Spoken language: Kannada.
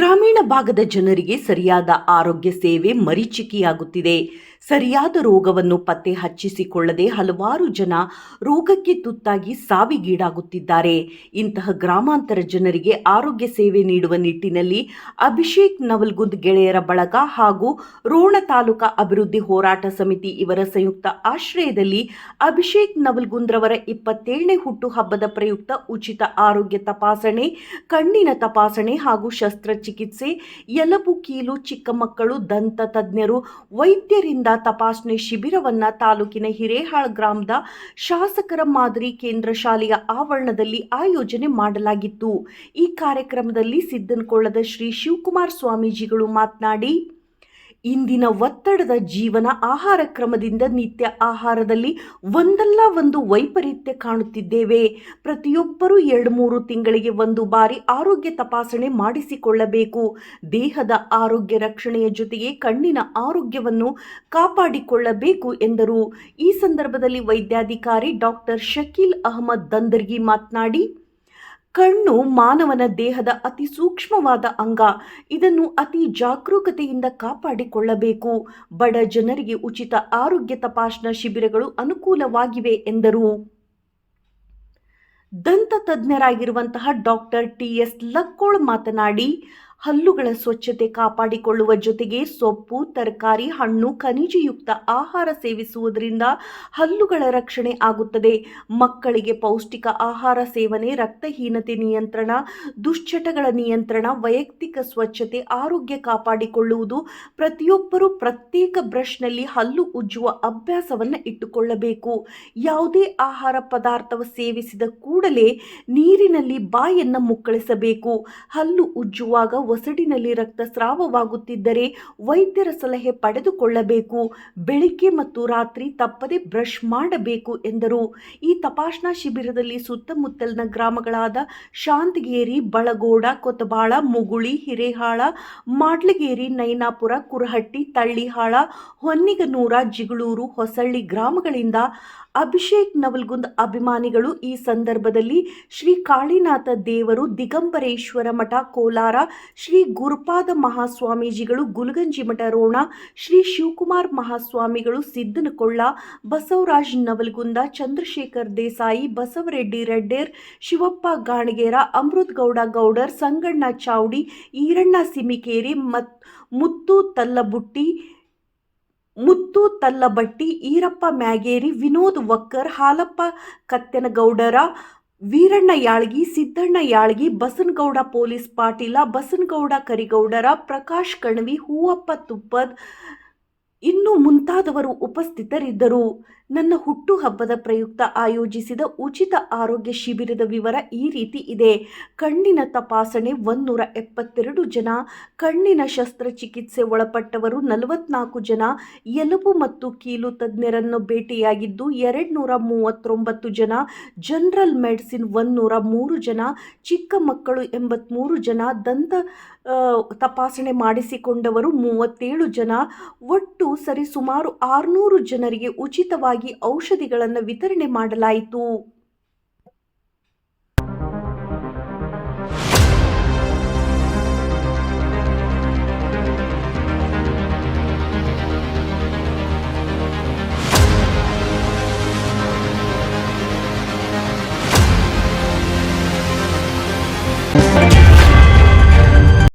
ಗ್ರಾಮೀಣ ಭಾಗದ ಜನರಿಗೆ ಸರಿಯಾದ ಆರೋಗ್ಯ ಸೇವೆ ಮರೀಚಿಕೆಯಾಗುತ್ತಿದೆ. ಸರಿಯಾದ ರೋಗವನ್ನು ಪತ್ತೆ ಹಚ್ಚಿಸಿಕೊಳ್ಳದೆ ಹಲವಾರು ಜನ ರೋಗಕ್ಕೆ ತುತ್ತಾಗಿ ಸಾವಿಗೀಡಾಗುತ್ತಿದ್ದಾರೆ. ಇಂತಹ ಗ್ರಾಮಾಂತರ ಜನರಿಗೆ ಆರೋಗ್ಯ ಸೇವೆ ನೀಡುವ ನಿಟ್ಟಿನಲ್ಲಿ ಅಭಿಷೇಕ್ ನವಲ್ಗುಂದ್ ಗೆಳೆಯರ ಬಳಗ ಹಾಗೂ ರೋಣ ತಾಲೂಕಾ ಅಭಿವೃದ್ಧಿ ಹೋರಾಟ ಸಮಿತಿ ಇವರ ಸಂಯುಕ್ತ ಆಶ್ರಯದಲ್ಲಿ ಅಭಿಷೇಕ್ ನವಲ್ಗುಂದ್ ರವರ 27ನೇ ಹುಟ್ಟುಹಬ್ಬದ ಪ್ರಯುಕ್ತ ಉಚಿತ ಆರೋಗ್ಯ ತಪಾಸಣೆ, ಕಣ್ಣಿನ ತಪಾಸಣೆ ಹಾಗೂ ಶಸ್ತ್ರಚಿಕಿತ್ಸೆ, ಎಲುಬು ಕೀಲು, ಚಿಕ್ಕ ಮಕ್ಕಳು, ದಂತ ತಜ್ಞರು, ವೈದ್ಯರಿಂದ ತಪಾಸಣೆ ಶಿಬಿರವನ್ನ ತಾಲೂಕಿನ ಹಿರೇಹಾಳ ಗ್ರಾಮದ ಶಾಸಕರ ಮಾದರಿ ಕೇಂದ್ರ ಶಾಲೆಯ ಆವರಣದಲ್ಲಿ ಆಯೋಜನೆ ಮಾಡಲಾಗಿತ್ತು. ಈ ಕಾರ್ಯಕ್ರಮದಲ್ಲಿ ಸಿದ್ದನಕೊಳ್ಳದ ಶ್ರೀ ಶಿವಕುಮಾರ ಸ್ವಾಮೀಜಿಗಳು ಮಾತನಾಡಿ, ಇಂದಿನ ಒತ್ತಡದ ಜೀವನ, ಆಹಾರ ಕ್ರಮದಿಂದ ನಿತ್ಯ ಆಹಾರದಲ್ಲಿ ಒಂದಲ್ಲ ಒಂದು ವೈಪರೀತ್ಯ ಕಾಣುತ್ತಿದ್ದೇವೆ. ಪ್ರತಿಯೊಬ್ಬರೂ 2-3 ತಿಂಗಳಿಗೆ ಒಂದು ಬಾರಿ ಆರೋಗ್ಯ ತಪಾಸಣೆ ಮಾಡಿಸಿಕೊಳ್ಳಬೇಕು. ದೇಹದ ಆರೋಗ್ಯ ರಕ್ಷಣೆಯ ಜೊತೆಗೆ ಕಣ್ಣಿನ ಆರೋಗ್ಯವನ್ನು ಕಾಪಾಡಿಕೊಳ್ಳಬೇಕು ಎಂದರು. ಈ ಸಂದರ್ಭದಲ್ಲಿ ವೈದ್ಯಾಧಿಕಾರಿ ಡಾಕ್ಟರ್ ಶಕೀಲ್ ಅಹಮದ್ ದಂದರ್ಗಿ ಮಾತನಾಡಿ, ಕಣ್ಣು ಮಾನವನ ದೇಹದ ಅತಿ ಸೂಕ್ಷ್ಮವಾದ ಅಂಗ. ಇದನ್ನು ಅತಿ ಜಾಗರೂಕತೆಯಿಂದ ಕಾಪಾಡಿಕೊಳ್ಳಬೇಕು. ಬಡ ಜನರಿಗೆ ಉಚಿತ ಆರೋಗ್ಯ ತಪಾಸಣಾ ಶಿಬಿರಗಳು ಅನುಕೂಲವಾಗಿವೆ ಎಂದರು. ದಂತ ತಜ್ಞರಾಗಿರುವಂತಹ ಡಾಕ್ಟರ್ ಟಿ.ಎಸ್. ಲಕ್ಕೋಳ್ ಮಾತನಾಡಿ, ಹಲ್ಲುಗಳ ಸ್ವಚ್ಛತೆ ಕಾಪಾಡಿಕೊಳ್ಳುವ ಜೊತೆಗೆ ಸೊಪ್ಪು, ತರಕಾರಿ, ಹಣ್ಣು, ಖನಿಜಯುಕ್ತ ಆಹಾರ ಸೇವಿಸುವುದರಿಂದ ಹಲ್ಲುಗಳ ರಕ್ಷಣೆ ಆಗುತ್ತದೆ. ಮಕ್ಕಳಿಗೆ ಪೌಷ್ಟಿಕ ಆಹಾರ ಸೇವನೆ, ರಕ್ತಹೀನತೆ ನಿಯಂತ್ರಣ, ದುಶ್ಚಟಗಳ ನಿಯಂತ್ರಣ, ವೈಯಕ್ತಿಕ ಸ್ವಚ್ಛತೆ, ಆರೋಗ್ಯ ಕಾಪಾಡಿಕೊಳ್ಳುವುದು. ಪ್ರತಿಯೊಬ್ಬರೂ ಪ್ರತ್ಯೇಕ ಬ್ರಷ್ನಲ್ಲಿ ಹಲ್ಲು ಉಜ್ಜುವ ಅಭ್ಯಾಸವನ್ನು ಇಟ್ಟುಕೊಳ್ಳಬೇಕು. ಯಾವುದೇ ಆಹಾರ ಪದಾರ್ಥವ ಸೇವಿಸಿದ ಕೂಡಲೇ ನೀರಿನಲ್ಲಿ ಬಾಯನ್ನು ಮುಕ್ಕಳಿಸಬೇಕು. ಹಲ್ಲು ಉಜ್ಜುವಾಗ ಒಸಡಿನಲ್ಲಿ ರಕ್ತಸ್ರಾವವಾಗುತ್ತಿದ್ದರೆ ವೈದ್ಯರ ಸಲಹೆ ಪಡೆದುಕೊಳ್ಳಬೇಕು. ಬೆಳಿಗ್ಗೆ ಮತ್ತು ರಾತ್ರಿ ತಪ್ಪದೆ ಬ್ರಷ್ ಮಾಡಬೇಕು ಎಂದರು. ಈ ತಪಾಸಣಾ ಶಿಬಿರದಲ್ಲಿ ಸುತ್ತಮುತ್ತಲಿನ ಗ್ರಾಮಗಳಾದ ಶಾಂತಗೇರಿ, ಬಳಗೋಡ, ಕೊತಬಾಳ, ಮುಗುಳಿ, ಹಿರೇಹಾಳ, ಮಾಡ್ಲಗೇರಿ, ನೈನಾಪುರ, ಕುರಹಟ್ಟಿ, ತಳ್ಳಿಹಾಳ, ಹೊನ್ನಿಗನೂರ, ಜಿಗಳೂರು, ಹೊಸಳ್ಳಿ ಗ್ರಾಮಗಳಿಂದ ಅಭಿಷೇಕ್ ನವಲ್ಗುಂದ್ ಅಭಿಮಾನಿಗಳು ಈ ಸಂದರ್ಭದಲ್ಲಿ ಶ್ರೀ ಕಾಳಿನಾಥ ದೇವರು, ದಿಗಂಬರೇಶ್ವರ ಮಠ ಕೋಲಾರ, ಶ್ರೀ ಗುರುಪಾದ ಮಹಾಸ್ವಾಮೀಜಿಗಳು ಗುಲಗಂಜಿಮಠ ರೋಣ, ಶ್ರೀ ಶಿವಕುಮಾರ್ ಮಹಾಸ್ವಾಮಿಗಳು ಸಿದ್ದನಕೊಳ್ಳ, ಬಸವರಾಜ್ ನವಲ್ಗುಂದ, ಚಂದ್ರಶೇಖರ್ ದೇಸಾಯಿ, ಬಸವರೆಡ್ಡಿ ರೆಡ್ಡೇರ್, ಶಿವಪ್ಪ ಗಾಣಗೇರ, ಅಮೃತ್ ಗೌಡ ಗೌಡರ್, ಸಂಗಣ್ಣ ಚಾವಡಿ, ಈರಣ್ಣ ಸಿಮಿಕೇರಿ, ಮುತ್ತು ತಲ್ಲಬಟ್ಟಿ, ಈರಪ್ಪ ಮ್ಯಾಗೇರಿ, ವಿನೋದ್ ವಕ್ಕರ್, ಹಾಲಪ್ಪ ಕತ್ತೆನಗೌಡರ, ವೀರಣ್ಣ ಯಾಳ್ಗಿ, ಸಿದ್ದಣ್ಣ ಯಾಳ್ಗಿ, ಬಸನಗೌಡ ಪೊಲೀಸ್ ಪಾಟೀಲ, ಬಸನಗೌಡ ಕರಿಗೌಡರ, ಪ್ರಕಾಶ್ ಕಣವಿ, ಹೂವಪ್ಪ ತುಪ್ಪದ್ ಇನ್ನು ಮುಂತಾದವರು ಉಪಸ್ಥಿತರಿದ್ದರು. ನನ್ನ ಹುಟ್ಟುಹಬ್ಬದ ಪ್ರಯುಕ್ತ ಆಯೋಜಿಸಿದ ಉಚಿತ ಆರೋಗ್ಯ ಶಿಬಿರದ ವಿವರ ಈ ರೀತಿ ಇದೆ. ಕಣ್ಣಿನ ತಪಾಸಣೆ 172 ಜನ, ಕಣ್ಣಿನ ಶಸ್ತ್ರಚಿಕಿತ್ಸೆ ಒಳಪಟ್ಟವರು 44 ಜನ, ಎಲುಬು ಮತ್ತು ಕೀಲು ತಜ್ಞರನ್ನು ಭೇಟಿಯಾಗಿದ್ದು 239 ಜನ, ಜನರಲ್ ಮೆಡಿಸಿನ್ 103 ಜನ, ಚಿಕ್ಕ ಮಕ್ಕಳು 83 ಜನ, ದಂತ ತಪಾಸಣೆ ಮಾಡಿಸಿಕೊಂಡವರು 37 ಜನ, ಒಟ್ಟು ಸರಿಸುಮಾರು 600 ಜನರಿಗೆ ಉಚಿತವಾಗಿ ಔಷಧಿಗಳನ್ನು ವಿತರಣೆ ಮಾಡಲಾಯಿತು.